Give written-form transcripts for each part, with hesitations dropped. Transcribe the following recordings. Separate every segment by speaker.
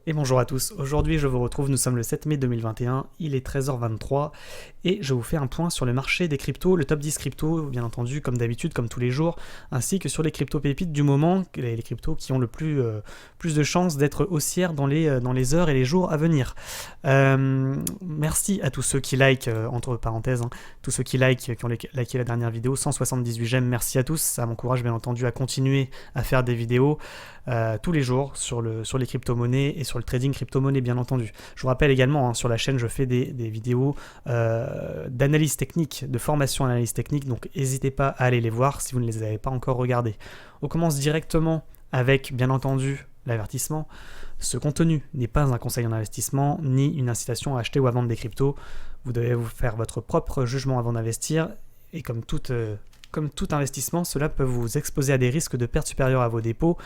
Speaker 1: Et bonjour à tous, aujourd'hui je vous retrouve, nous sommes le 7 mai 2021, il est 13h23 et je vous fais un point sur le marché des cryptos, le top 10 cryptos bien entendu comme d'habitude, comme tous les jours, ainsi que sur les cryptos pépites du moment, les cryptos qui ont le plus de chances d'être haussières dans les heures et les jours à venir. Merci à tous ceux qui like, entre parenthèses, tous ceux qui like, qui ont liké la dernière vidéo, 178 j'aime, merci à tous, ça m'encourage bien entendu à continuer à faire des vidéos tous les jours sur les crypto-monnaies et sur le trading crypto-monnaie bien entendu. Je vous rappelle également, sur la chaîne je fais des vidéos d'analyse technique, de formation analyse technique, donc n'hésitez pas à aller les voir si vous ne les avez pas encore regardées. On commence directement avec bien entendu l'avertissement. Ce contenu n'est pas un conseil en investissement ni une incitation à acheter ou à vendre des cryptos. Vous devez vous faire votre propre jugement avant d'investir et comme tout investissement, cela peut vous exposer à des risques de perte supérieurs à vos dépôts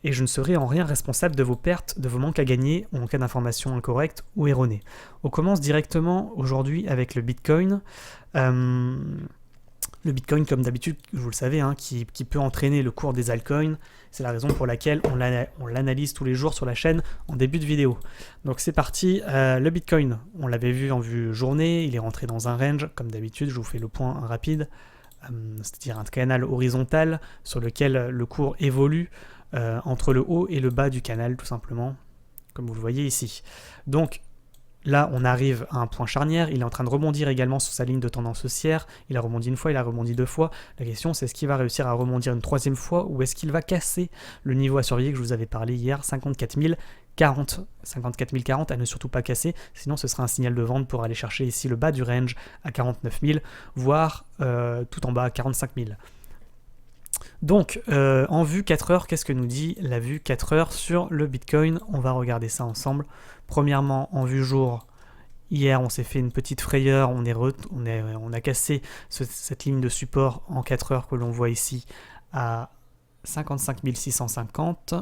Speaker 1: et je ne serai en rien responsable de vos pertes, de vos manques à gagner ou en cas d'informations incorrectes ou erronées. On commence directement aujourd'hui avec le Bitcoin. Le Bitcoin, comme d'habitude, vous le savez, qui peut entraîner le cours des altcoins. C'est la raison pour laquelle on l'analyse tous les jours sur la chaîne en début de vidéo. Donc c'est parti, le Bitcoin, on l'avait vu en vue journée, il est rentré dans un range, comme d'habitude, je vous fais le point rapide, c'est-à-dire un canal horizontal sur lequel le cours évolue entre le haut et le bas du canal, tout simplement, comme vous le voyez ici. Donc là, on arrive à un point charnière, il est en train de rebondir également sur sa ligne de tendance haussière, il a rebondi une fois, il a rebondi deux fois. La question, c'est est-ce qu'il va réussir à rebondir une troisième fois ou est-ce qu'il va casser le niveau à surveiller que je vous avais parlé hier, 54 040. 54 040 à ne surtout pas casser, sinon ce sera un signal de vente pour aller chercher ici le bas du range à 49 000, voire tout en bas à 45 000. Donc, en vue 4 heures, qu'est-ce que nous dit la vue 4 heures sur le Bitcoin? On va regarder ça ensemble. Premièrement, en vue jour, hier on s'est fait une petite frayeur, on a cassé cette ligne de support en 4 heures que l'on voit ici à 55 650.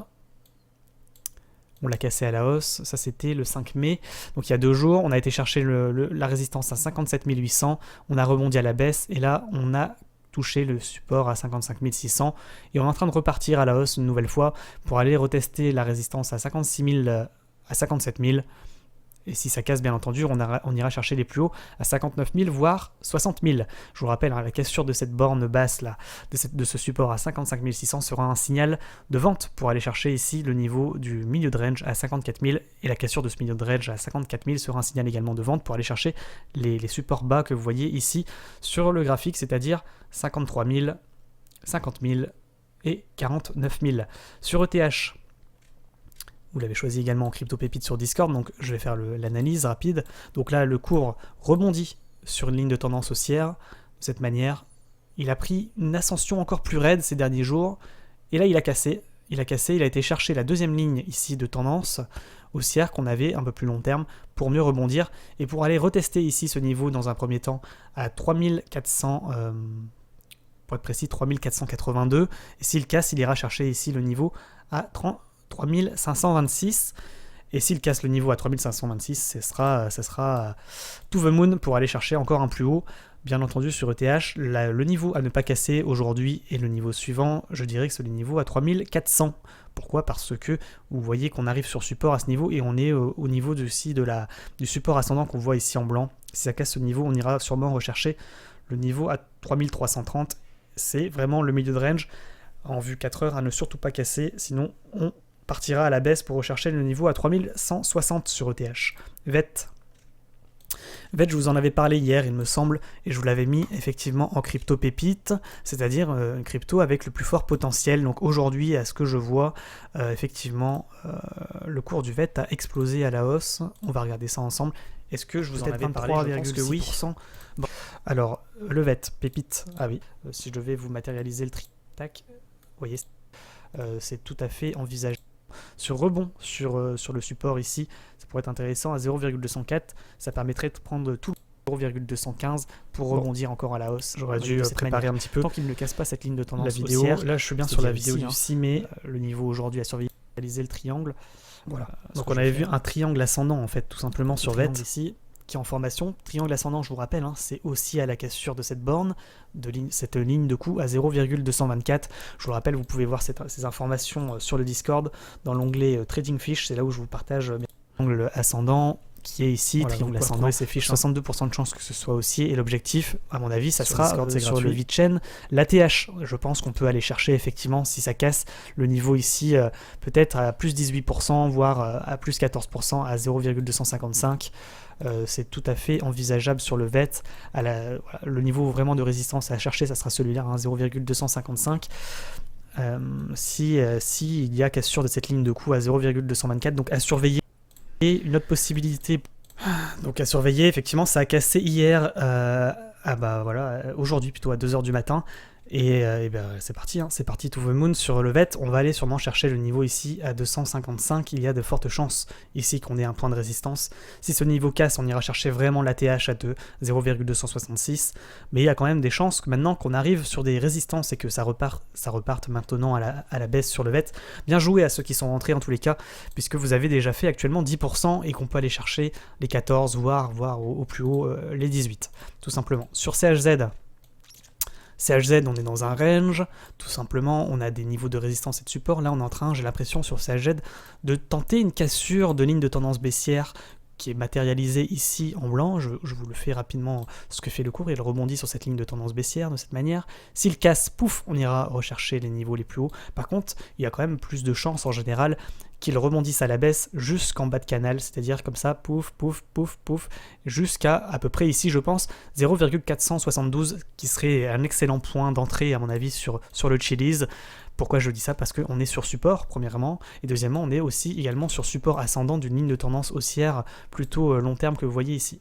Speaker 1: On l'a cassé à la hausse, ça c'était le 5 mai, donc il y a 2 jours, on a été chercher la résistance à 57 800, on a rebondi à la baisse et là on a toucher le support à 55 600 et on est en train de repartir à la hausse une nouvelle fois pour aller retester la résistance à 56 000 à 57 000 et si ça casse bien entendu on ira chercher les plus hauts à 59 000 voire 60 000. Je vous rappelle, la cassure de cette borne basse là, de ce support à 55 600 sera un signal de vente pour aller chercher ici le niveau du milieu de range à 54 000 et la cassure de ce milieu de range à 54 000 sera un signal également de vente pour aller chercher les supports bas que vous voyez ici sur le graphique, c'est-à-dire 53 000, 50 000 et 49 000. Sur ETH, vous l'avez choisi également en crypto pépite sur Discord, donc je vais faire l'analyse rapide. Donc là, le cours rebondit sur une ligne de tendance haussière. De cette manière, il a pris une ascension encore plus raide ces derniers jours. Et là, il a cassé. Il a été chercher la deuxième ligne ici de tendance haussière qu'on avait un peu plus long terme pour mieux rebondir et pour aller retester ici ce niveau dans un premier temps à 3400, pour être précis, 3482. Et s'il casse, il ira chercher ici le niveau à 3526 et s'il casse le niveau à 3526 ce sera to the moon pour aller chercher encore un plus haut. Bien entendu sur ETH, le niveau à ne pas casser aujourd'hui et le niveau suivant, je dirais que c'est le niveau à 3400. Pourquoi? Parce que vous voyez qu'on arrive sur support à ce niveau et on est au niveau du support ascendant qu'on voit ici en blanc. Si ça casse ce niveau, on ira sûrement rechercher le niveau à 3330. C'est vraiment le milieu de range en vue 4 heures à ne surtout pas casser, sinon on partira à la baisse pour rechercher le niveau à 3160 sur ETH. VET, je vous en avais parlé hier, il me semble, et je vous l'avais mis effectivement en crypto pépite, c'est-à-dire une crypto avec le plus fort potentiel. Donc aujourd'hui, à ce que je vois, effectivement, le cours du VET a explosé à la hausse. On va regarder ça ensemble. Est-ce que je vous en avais parlé? Je pense que oui. Bon. Alors, le VET, pépite, ah oui, si je devais vous matérialiser le tac, vous voyez, c'est tout à fait envisageable. Sur rebond sur le support ici, ça pourrait être intéressant à 0,204, ça permettrait de prendre tout 0,215 pour rebondir encore à la hausse. J'aurais dû préparer un petit peu. Tant qu'il ne casse pas cette ligne de tendance la vidéo, haussière, là je suis bien sur la vidéo du 6 mai, le niveau aujourd'hui à surveiller, réaliser le triangle. Voilà. Donc on avait vu un triangle ascendant en fait, tout simplement sur VET ici. qui est en formation. Triangle ascendant, je vous rappelle, hein, c'est aussi à la cassure de cette borne, cette ligne de coup à 0,224. Je vous rappelle, vous pouvez voir ces informations sur le Discord dans l'onglet Trading Fish. C'est là où je vous partage triangle ascendant qui est ici, voilà, triangle ascendant, ces fiches, 62% de chance que ce soit haussier, et l'objectif, à mon avis, ça sera sur le VeChain, l'ATH. Je pense qu'on peut aller chercher effectivement, si ça casse, le niveau ici, peut-être à plus 18%, voire à plus 14%, à 0,255. C'est tout à fait envisageable sur le VET. Voilà, le niveau vraiment de résistance à chercher, ça sera celui-là, hein, 0,255. Si il y a cassure de cette ligne de coup à 0,224, donc à surveiller. Et une autre possibilité donc à surveiller, effectivement, ça a cassé hier, aujourd'hui plutôt à 2h du matin. Et c'est parti, hein, c'est parti to the moon sur le VET. On va aller sûrement chercher le niveau ici à 255. Il y a de fortes chances ici qu'on ait un point de résistance. Si ce niveau casse, on ira chercher vraiment l'ATH à 0,266. Mais il y a quand même des chances que maintenant qu'on arrive sur des résistances et que ça reparte maintenant à la baisse sur le VET. Bien joué à ceux qui sont rentrés en tous les cas, puisque vous avez déjà fait actuellement 10% et qu'on peut aller chercher les 14, voire au plus haut les 18, tout simplement. Sur CHZ, on est dans un range, tout simplement, on a des niveaux de résistance et de support. Là, on est en train, j'ai l'impression, sur CHZ, de tenter une cassure de ligne de tendance baissière qui est matérialisée ici en blanc. Je vous le fais rapidement, ce que fait le cours. Il rebondit sur cette ligne de tendance baissière de cette manière. S'il casse, pouf, on ira rechercher les niveaux les plus hauts. Par contre, il y a quand même plus de chances en général qu'il rebondisse à la baisse jusqu'en bas de canal, c'est-à-dire comme ça, pouf, pouf, pouf, pouf, jusqu'à à peu près ici, je pense, 0,472, qui serait un excellent point d'entrée, à mon avis, sur le Chiliz. Pourquoi je dis ça? Parce qu'on est sur support, premièrement, et deuxièmement, on est aussi également sur support ascendant d'une ligne de tendance haussière plutôt long terme que vous voyez ici.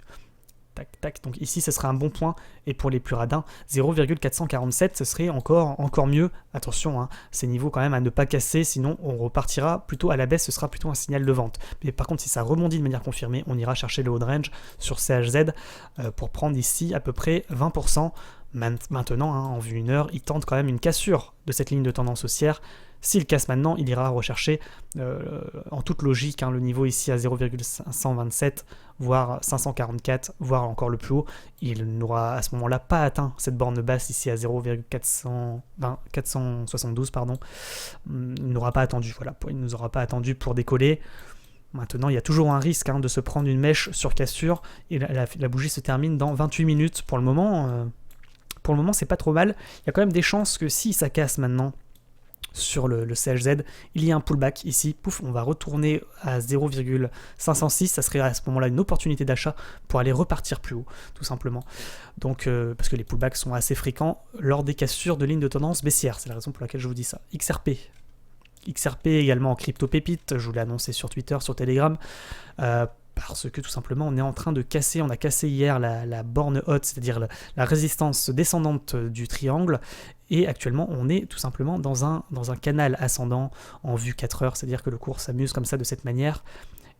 Speaker 1: Tac, tac. Donc ici, ce serait un bon point. Et pour les plus radins, 0,447, ce serait encore mieux. Attention, hein, ces niveaux quand même à ne pas casser, sinon on repartira plutôt à la baisse, ce sera plutôt un signal de vente. Mais par contre, si ça rebondit de manière confirmée, on ira chercher le haut de range sur CHZ pour prendre ici à peu près 20%. Maintenant, hein, en vue 1 heure, il tente quand même une cassure de cette ligne de tendance haussière. S'il casse maintenant, il ira rechercher en toute logique le niveau ici à 0,527, voire 544, voire encore le plus haut. Il n'aura à ce moment-là pas atteint cette borne basse ici à 0,472, pardon. Il n'aura pas attendu, voilà, il ne nous aura pas attendu pour décoller. Maintenant, il y a toujours un risque de se prendre une mèche sur cassure, et la bougie se termine dans 28 minutes. Pour le moment, c'est pas trop mal. Il y a quand même des chances que si ça casse maintenant, sur le CHZ, il y a un pullback ici, pouf, on va retourner à 0,506, ça serait à ce moment-là une opportunité d'achat pour aller repartir plus haut, tout simplement. Donc, parce que les pullbacks sont assez fréquents lors des cassures de lignes de tendance baissière, c'est la raison pour laquelle je vous dis ça. XRP également en crypto pépite, je vous l'ai annoncé sur Twitter, sur Telegram, parce que tout simplement on est en train de casser, on a cassé hier la borne haute, c'est-à-dire la résistance descendante du triangle, et actuellement on est tout simplement dans un canal ascendant en vue 4 heures, c'est-à-dire que le cours s'amuse comme ça de cette manière.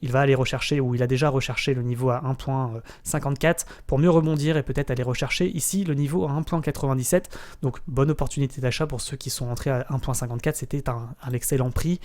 Speaker 1: Il va aller rechercher, ou il a déjà recherché le niveau à 1.54 pour mieux rebondir et peut-être aller rechercher ici le niveau à 1.97. Donc bonne opportunité d'achat pour ceux qui sont entrés à 1.54, c'était un excellent prix.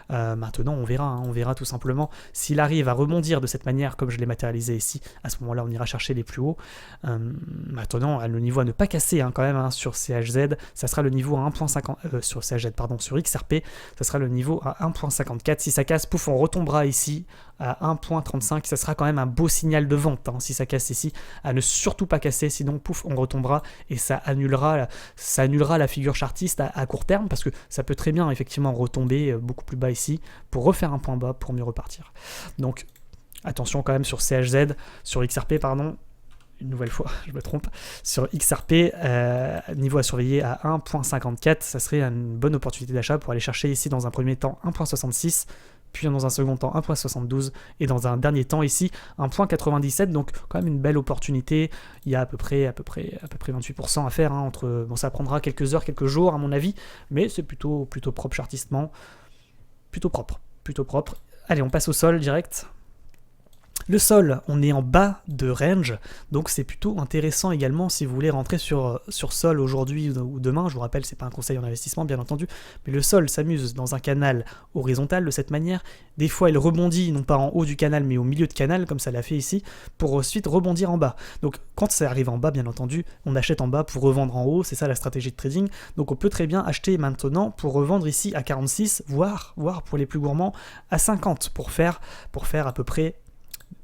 Speaker 1: Maintenant on verra tout simplement s'il arrive à rebondir de cette manière comme je l'ai matérialisé ici. À ce moment-là on ira chercher les plus hauts. Maintenant le niveau à ne pas casser quand même sur CHZ, ça sera le niveau à 1.50 sur CHZ pardon, sur XRP, ça sera le niveau à 1.54. Si ça casse, pouf, on retombera ici à 1.35, ça sera quand même un beau signal de vente si ça casse ici, à ne surtout pas casser, sinon pouf, on retombera et ça annulera la figure chartiste à court terme, parce que ça peut très bien effectivement retomber beaucoup plus bas ici pour refaire un point bas pour mieux repartir. Donc attention quand même sur CHZ, sur XRP pardon, une nouvelle fois, je me trompe, sur XRP, niveau à surveiller à 1.54, ça serait une bonne opportunité d'achat pour aller chercher ici dans un premier temps 1.66, puis dans un second temps 1.72, et dans un dernier temps ici 1.97, donc quand même une belle opportunité. Il y a à peu près 28% à faire, bon ça prendra quelques heures, quelques jours à mon avis, mais c'est plutôt propre chartistement, plutôt propre. Allez, on passe au sol direct. Le sol, on est en bas de range, donc c'est plutôt intéressant également si vous voulez rentrer sur sol aujourd'hui ou demain. Je vous rappelle, c'est pas un conseil en investissement bien entendu, mais le sol s'amuse dans un canal horizontal de cette manière. Des fois il rebondit non pas en haut du canal mais au milieu de canal comme ça l'a fait ici, pour ensuite rebondir en bas. Donc quand ça arrive en bas bien entendu, on achète en bas pour revendre en haut, c'est ça la stratégie de trading. Donc on peut très bien acheter maintenant pour revendre ici à 46, voire pour les plus gourmands à 50 pour faire à peu près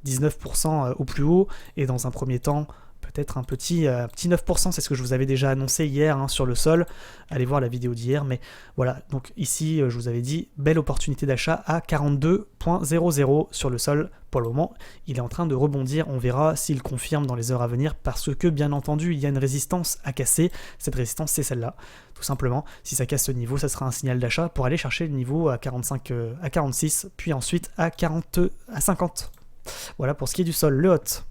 Speaker 1: 19% au plus haut, et dans un premier temps peut-être un petit 9%, c'est ce que je vous avais déjà annoncé hier hein, sur le sol, allez voir la vidéo d'hier, mais voilà, donc ici je vous avais dit, belle opportunité d'achat à 42,00 sur le sol. Pour le moment il est en train de rebondir, on verra s'il confirme dans les heures à venir, parce que bien entendu il y a une résistance à casser, cette résistance c'est celle-là, tout simplement. Si ça casse ce niveau, ça sera un signal d'achat pour aller chercher le niveau à 45, à 46, puis ensuite à 50. Voilà pour ce qui est du sol. Le hot.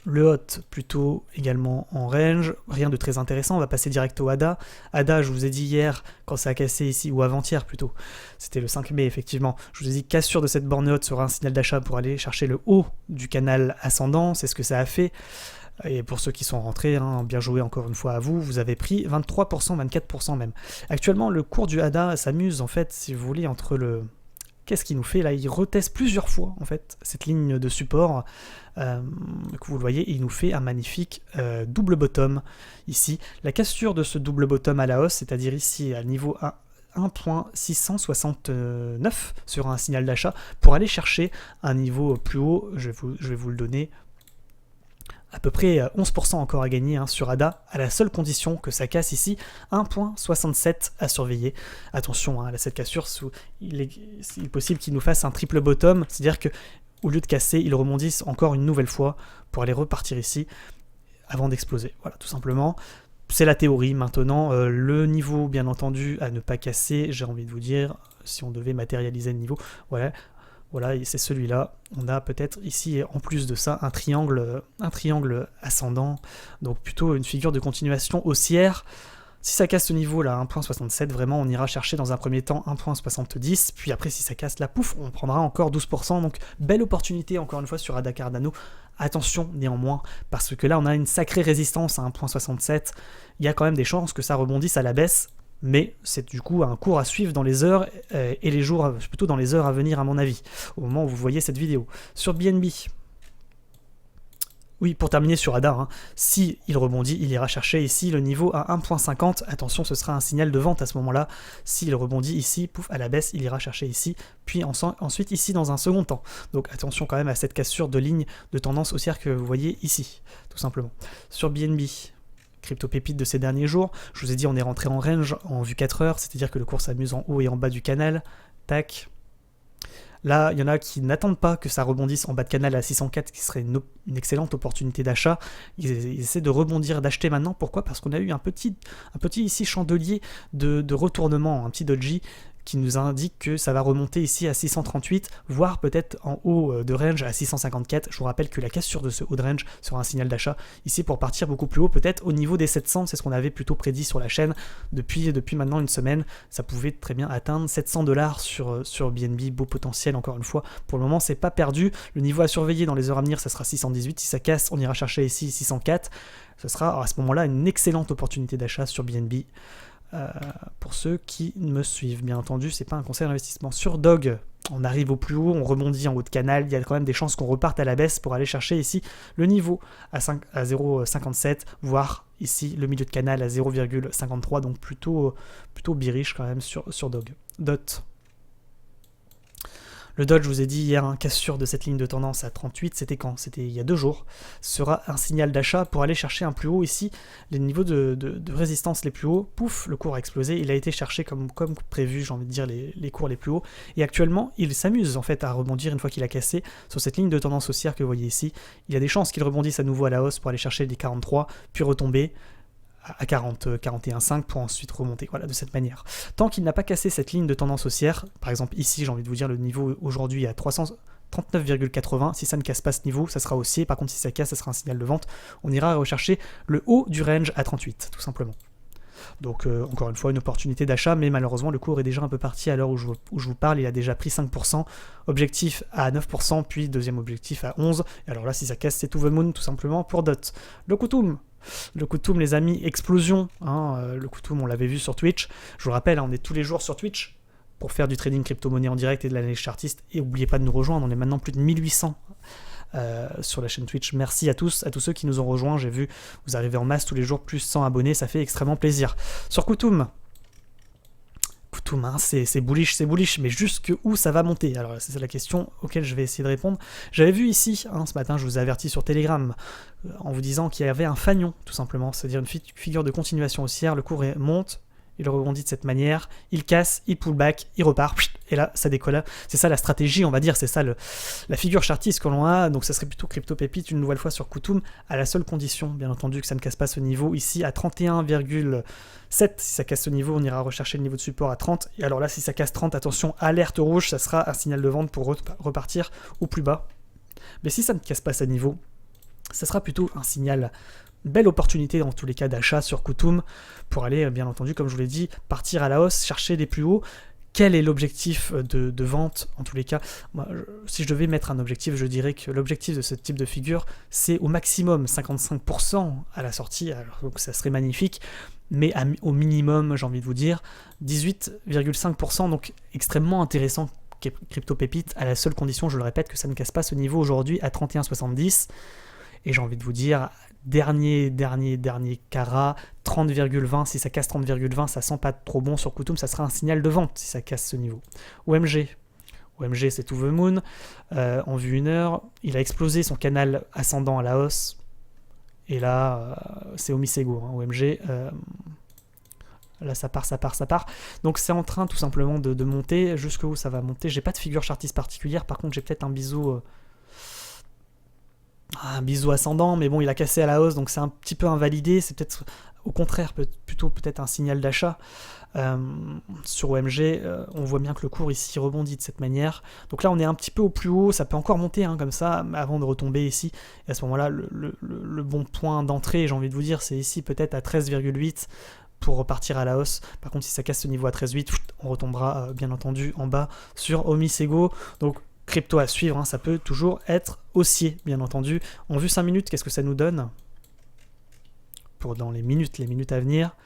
Speaker 1: Le hot plutôt également en range, rien de très intéressant, on va passer direct au ADA. ADA, je vous ai dit hier, quand ça a cassé ici, ou avant-hier plutôt, c'était le 5 mai effectivement, je vous ai dit cassure de cette borne haute sera un signal d'achat pour aller chercher le haut du canal ascendant, c'est ce que ça a fait. Et pour ceux qui sont rentrés, hein, bien joué encore une fois à vous, vous avez pris 23%, 24% même. Actuellement, le cours du ADA s'amuse en fait, si vous voulez, entre le... Qu'est-ce qu'il nous fait là? Il reteste plusieurs fois en fait cette ligne de support que vous le voyez, il nous fait un magnifique double bottom ici. La cassure de ce double bottom à la hausse, c'est-à-dire ici à niveau 1.669 sur un signal d'achat pour aller chercher un niveau plus haut, je vais vous le donner. À peu près 11% encore à gagner hein, sur ADA, à la seule condition que ça casse ici 1.67 à surveiller. Attention hein, à cette cassure, il est possible qu'il nous fasse un triple bottom, c'est-à-dire que au lieu de casser, il rebondisse encore une nouvelle fois pour aller repartir ici avant d'exploser. Voilà, tout simplement. C'est la théorie. Maintenant, le niveau, bien entendu, à ne pas casser, j'ai envie de vous dire, si on devait matérialiser le niveau, voilà. Voilà, c'est celui-là. On a peut-être ici, en plus de ça, un triangle ascendant. Donc plutôt une figure de continuation haussière. Si ça casse ce niveau-là, 1.67, vraiment, on ira chercher dans un premier temps 1.70. Puis après, si ça casse, la pouf, on prendra encore 12%. Donc belle opportunité, encore une fois, sur ADA Cardano. Attention, néanmoins, parce que là, on a une sacrée résistance à 1.67. Il y a quand même des chances que ça rebondisse à la baisse. Mais c'est du coup un cours à suivre dans les heures et les jours, plutôt dans les heures à venir à mon avis, au moment où vous voyez cette vidéo. Sur BNB, oui, pour terminer sur ADA, hein, si il rebondit, il ira chercher ici le niveau à 1.50, attention ce sera un signal de vente à ce moment-là, s'il rebondit ici, pouf, à la baisse, il ira chercher ici, puis ensuite ici dans un second temps. Donc attention quand même à cette cassure de ligne de tendance haussière que vous voyez ici, tout simplement. Sur BNB, crypto pépite de ces derniers jours, je vous ai dit on est rentré en range en vue 4 heures, c'est-à-dire que le cours s'amuse en haut et en bas du canal, tac. Là, il y en a qui n'attendent pas que ça rebondisse en bas de canal à 604, qui serait une excellente opportunité d'achat. Ils essaient de rebondir, d'acheter maintenant. Pourquoi? Parce qu'on a eu un petit ici chandelier de retournement, un petit doji, qui nous indique que ça va remonter ici à 638, voire peut-être en haut de range à 654. Je vous rappelle que la cassure de ce haut de range sera un signal d'achat ici pour partir beaucoup plus haut, peut-être au niveau des 700, c'est ce qu'on avait plutôt prédit sur la chaîne depuis maintenant une semaine. Ça pouvait très bien atteindre 700 $, sur BNB, beau potentiel encore une fois. Pour le moment, c'est pas perdu. Le niveau à surveiller dans les heures à venir, ça sera 618. Si ça casse, on ira chercher ici 604. Ce sera à ce moment-là une excellente opportunité d'achat sur BNB. Pour ceux qui me suivent, bien entendu, c'est pas un conseil d'investissement. Sur Dog, on arrive au plus haut, on rebondit en haut de canal, il y a quand même des chances qu'on reparte à la baisse pour aller chercher ici le niveau à 0,57, voire ici le milieu de canal à 0,53, donc plutôt bearish quand même sur Dog. Dot. Le Dodge, je vous ai dit hier, un cassure de cette ligne de tendance à 38, c'était quand? C'était il y a 2 jours. Ce sera un signal d'achat pour aller chercher un plus haut ici, les niveaux de résistance les plus hauts. Pouf, le cours a explosé, il a été cherché comme prévu, j'ai envie de dire, les cours les plus hauts. Et actuellement, il s'amuse en fait à rebondir une fois qu'il a cassé sur cette ligne de tendance haussière que vous voyez ici. Il y a des chances qu'il rebondisse à nouveau à la hausse pour aller chercher les 43, puis retomber à 41,5 pour ensuite remonter, voilà, de cette manière. Tant qu'il n'a pas cassé cette ligne de tendance haussière, par exemple ici, j'ai envie de vous dire, le niveau aujourd'hui à 339,80, si ça ne casse pas ce niveau, ça sera haussier, par contre si ça casse, ça sera un signal de vente, on ira rechercher le haut du range à 38, tout simplement. Donc encore une fois, une opportunité d'achat, mais malheureusement le cours est déjà un peu parti à l'heure où je vous parle, il a déjà pris 5%, objectif à 9%, puis deuxième objectif à 11%, et alors là si ça casse c'est to the moon tout simplement pour DOT. Le Kutum les amis, explosion, hein, le Kutum on l'avait vu sur Twitch, je vous rappelle, hein, on est tous les jours sur Twitch, pour faire du trading crypto-monnaie en direct et de l'analyse chartiste, et n'oubliez pas de nous rejoindre, on est maintenant plus de 1800 sur la chaîne Twitch. Merci à tous ceux qui nous ont rejoints. J'ai vu, vous arrivez en masse tous les jours, plus 100 abonnés, ça fait extrêmement plaisir. Sur Kutum, hein, c'est bullish, mais jusque où ça va monter? Alors c'est la question auquel je vais essayer de répondre. J'avais vu ici, hein, ce matin, je vous ai averti sur Telegram, en vous disant qu'il y avait un fanion, tout simplement, c'est-à-dire une figure de continuation haussière, le cours monte, il rebondit de cette manière, il casse, il pull back, il repart, et là ça décolle. C'est ça la stratégie, on va dire, c'est ça la figure chartiste que l'on a, donc ça serait plutôt crypto pépite une nouvelle fois sur Kutum, à la seule condition, bien entendu, que ça ne casse pas ce niveau, ici à 31,7, si ça casse ce niveau, on ira rechercher le niveau de support à 30, et alors là si ça casse 30, attention, alerte rouge, ça sera un signal de vente pour repartir au plus bas. Mais si ça ne casse pas ce niveau, ça sera plutôt un signal, belle opportunité dans tous les cas d'achat sur Kutum pour aller, bien entendu, comme je vous l'ai dit, partir à la hausse, chercher les plus hauts. Quel est l'objectif de vente? En tous les cas, moi, si je devais mettre un objectif, je dirais que l'objectif de ce type de figure, c'est au maximum 55% à la sortie, alors, donc ça serait magnifique, mais au minimum, j'ai envie de vous dire, 18,5%, donc extrêmement intéressant crypto pépite, à la seule condition, je le répète, que ça ne casse pas ce niveau aujourd'hui à 31,70. Et j'ai envie de vous dire, dernier carat, 30,20, si ça casse 30,20, ça sent pas trop bon sur Kutum, ça sera un signal de vente si ça casse ce niveau. OMG c'est to the moon, en vue 1 heure, il a explosé son canal ascendant à la hausse, et là, c'est Omisego, hein, OMG, là ça part, donc c'est en train tout simplement de monter, jusqu'où ça va monter, j'ai pas de figure chartiste particulière, par contre j'ai peut-être un biseau ascendant, mais bon, il a cassé à la hausse, donc c'est un petit peu invalidé, c'est peut-être, au contraire, plutôt peut-être un signal d'achat. Sur OMG, on voit bien que le cours ici rebondit de cette manière, donc là on est un petit peu au plus haut, ça peut encore monter, hein, comme ça, avant de retomber ici, et à ce moment-là, le bon point d'entrée, j'ai envie de vous dire, c'est ici, peut-être à 13,8, pour repartir à la hausse. Par contre, si ça casse ce niveau à 13,8, on retombera, bien entendu, en bas sur Omisego, donc crypto à suivre, hein, ça peut toujours être haussier, bien entendu. En vue 5 minutes, qu'est-ce que ça nous donne? Pour dans les minutes à venir,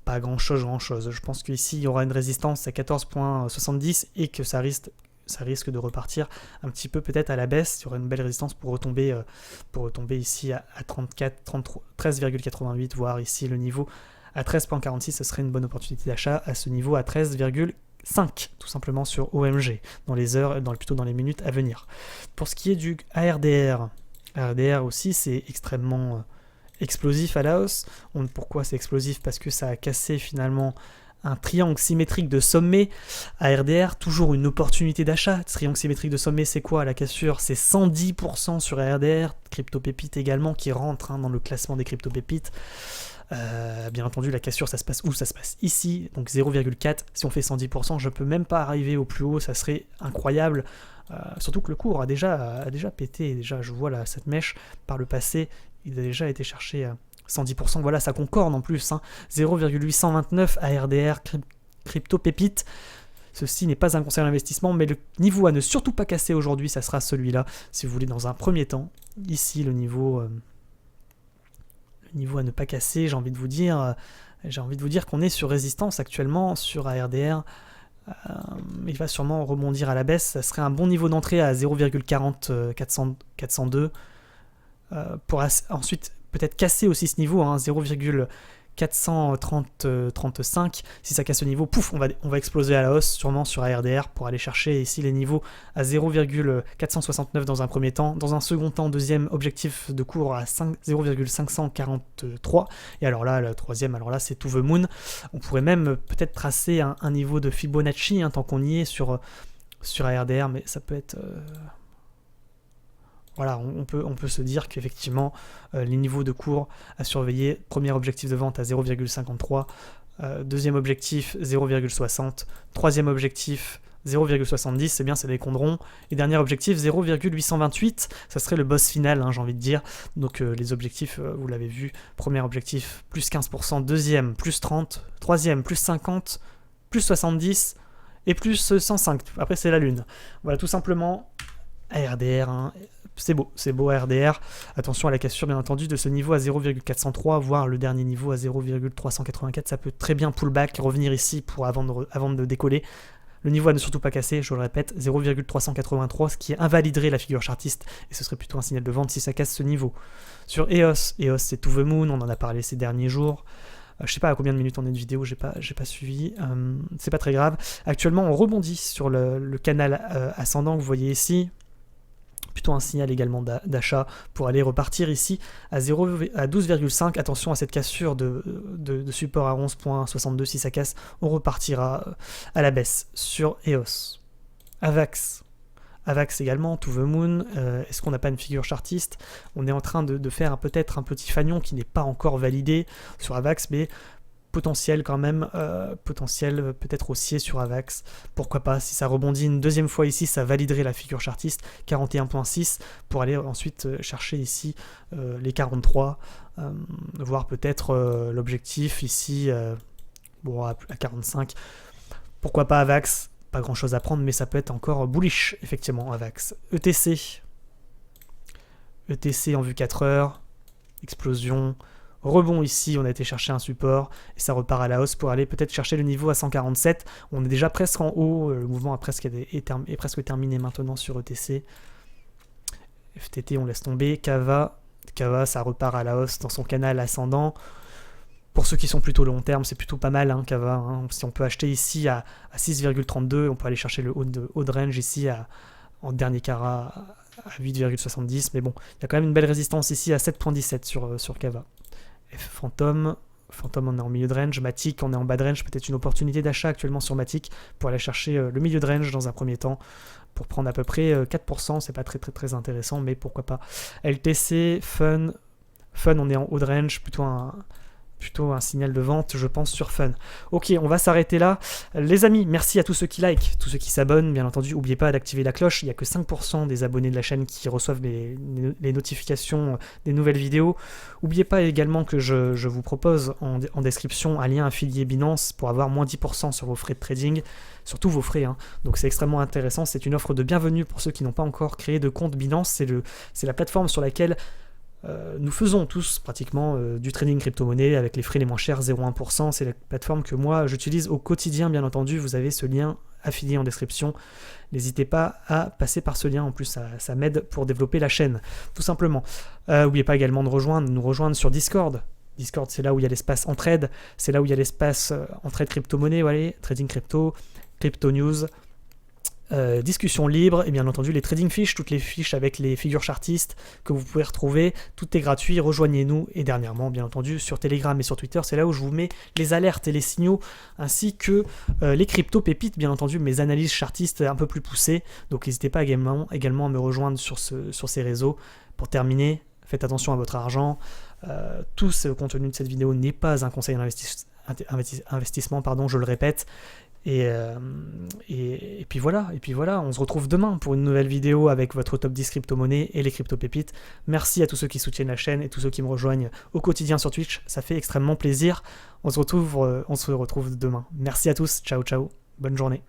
Speaker 1: pas grand-chose. Je pense qu'ici, il y aura une résistance à 14,70 et que ça risque de repartir un petit peu peut-être à la baisse. Il y aura une belle résistance pour retomber ici à 13,88, voire ici le niveau à 13,46. Ce serait une bonne opportunité d'achat à ce niveau à 13,5, tout simplement sur OMG, dans les heures, plutôt dans les minutes à venir. Pour ce qui est du ARDR aussi, c'est extrêmement explosif à la hausse. Pourquoi c'est explosif? Parce que ça a cassé finalement un triangle symétrique de sommet. ARDR, toujours une opportunité d'achat. Triangle symétrique de sommet, c'est quoi? La cassure, c'est 110% sur ARDR. Crypto pépite également qui rentre, hein, dans le classement des crypto pépites. Bien entendu, la cassure, ça se passe où? Ça se passe ici, donc 0,4. Si on fait 110%, je peux même pas arriver au plus haut, ça serait incroyable. Surtout que le cours a déjà pété. Déjà, je vois là, cette mèche par le passé, il a déjà été cherché 110%. Voilà, ça concorde en plus, hein. 0,829 ARDR crypto pépite. Ceci n'est pas un conseil d'investissement, mais le niveau à ne surtout pas casser aujourd'hui, ça sera celui-là. Si vous voulez, dans un premier temps, ici, le niveau à ne pas casser, j'ai envie de vous dire qu'on est sur résistance actuellement sur ARDR. Il va sûrement rebondir à la baisse. Ça serait un bon niveau d'entrée à 0,402 pour ensuite peut-être casser aussi ce niveau, hein, 0,435. Si ça casse ce niveau, pouf, on va exploser à la hausse, sûrement sur ARDR, pour aller chercher ici les niveaux à 0,469 dans un premier temps. Dans un second temps, deuxième objectif de cours à 0,543. Et alors là, le troisième, c'est to the moon. On pourrait même peut-être tracer un niveau de Fibonacci, hein, tant qu'on y est sur ARDR, mais ça peut être... Voilà, on peut se dire qu'effectivement, les niveaux de cours à surveiller, premier objectif de vente à 0,53, deuxième objectif 0,60, troisième objectif 0,70, c'est bien, c'est des comptes ronds. Et dernier objectif, 0,828, ça serait le boss final, hein, j'ai envie de dire. Donc les objectifs, vous l'avez vu, premier objectif, plus 15%, deuxième, plus 30, troisième, plus 50, plus 70, et plus 105. Après, c'est la lune. Voilà, tout simplement, ARDR, hein. C'est beau ARDR. Attention à la cassure, bien entendu, de ce niveau à 0,403, voire le dernier niveau à 0,384. Ça peut très bien pullback, revenir ici avant de décoller. Le niveau à ne surtout pas casser, je le répète, 0,383, ce qui invaliderait la figure chartiste, et ce serait plutôt un signal de vente si ça casse ce niveau. Sur EOS c'est To The Moon, on en a parlé ces derniers jours. Je sais pas à combien de minutes on est de vidéo, j'ai pas suivi, c'est pas très grave. Actuellement, on rebondit sur le canal ascendant que vous voyez ici. Plutôt un signal également d'achat pour aller repartir ici à 12,5. Attention à cette cassure de support à 11,62. Si ça casse, on repartira à la baisse sur EOS. AVAX également, To The Moon. Est-ce qu'on n'a pas une figure chartiste? On est en train de faire peut-être un petit fanion qui n'est pas encore validé sur AVAX, mais potentiel quand même, potentiel peut-être haussier sur AVAX, pourquoi pas, si ça rebondit une deuxième fois ici, ça validerait la figure chartiste, 41.6, pour aller ensuite chercher ici les 43, voire peut-être l'objectif ici, bon, à 45, pourquoi pas AVAX, pas grand chose à prendre, mais ça peut être encore bullish, effectivement, AVAX. ETC en vue 4 heures, explosion, rebond ici, on a été chercher un support et ça repart à la hausse pour aller peut-être chercher le niveau à 147. On est déjà presque en haut, le mouvement est presque terminé maintenant sur ETC. FTT, on laisse tomber. Kava, ça repart à la hausse dans son canal ascendant. Pour ceux qui sont plutôt long terme, c'est plutôt pas mal, hein, Kava. Hein. Si on peut acheter ici à 6,32, on peut aller chercher le haut de range ici en dernier carat à 8,70. Mais bon, il y a quand même une belle résistance ici à 7,17 sur Kava. Phantom, on est en milieu de range. Matic, on est en bas de range. Peut-être une opportunité d'achat actuellement sur Matic pour aller chercher le milieu de range dans un premier temps pour prendre à peu près 4%. C'est pas très intéressant, mais pourquoi pas. LTC, Fun, on est en haut de range. Plutôt un signal de vente, je pense, sur Fun. Ok, on va s'arrêter là. Les amis, merci à tous ceux qui like, tous ceux qui s'abonnent, bien entendu. N'oubliez pas d'activer la cloche. Il n'y a que 5% des abonnés de la chaîne qui reçoivent les notifications des nouvelles vidéos. N'oubliez pas également que je vous propose en description un lien affilié Binance pour avoir moins 10% sur vos frais de trading, surtout vos frais. Hein. Donc c'est extrêmement intéressant. C'est une offre de bienvenue pour ceux qui n'ont pas encore créé de compte Binance. C'est la plateforme sur laquelle nous faisons tous pratiquement du trading crypto-monnaie avec les frais les moins chers, 0,1%. C'est la plateforme que moi j'utilise au quotidien, bien entendu. Vous avez ce lien affilié en description. N'hésitez pas à passer par ce lien. En plus, ça m'aide pour développer la chaîne, tout simplement. N'oubliez pas également de nous rejoindre sur Discord. Discord, c'est là où il y a l'espace entraide. C'est là où il y a l'espace entraide crypto-monnaie, voilà, trading crypto, crypto news. Discussion libre et bien entendu les trading fiches, toutes les fiches avec les figures chartistes que vous pouvez retrouver, tout est gratuit, rejoignez-nous. Et dernièrement bien entendu sur Telegram et sur Twitter, c'est là où je vous mets les alertes et les signaux ainsi que les crypto pépites, bien entendu mes analyses chartistes un peu plus poussées, donc n'hésitez pas également à me rejoindre sur ces réseaux. Pour terminer, faites attention à votre argent, tout ce contenu de cette vidéo n'est pas un conseil d'investissement, je le répète. Et puis voilà, on se retrouve demain pour une nouvelle vidéo avec votre top 10 crypto-monnaie et les crypto-pépites. Merci à tous ceux qui soutiennent la chaîne et tous ceux qui me rejoignent au quotidien sur Twitch, ça fait extrêmement plaisir. On se retrouve demain. Merci à tous, ciao, bonne journée.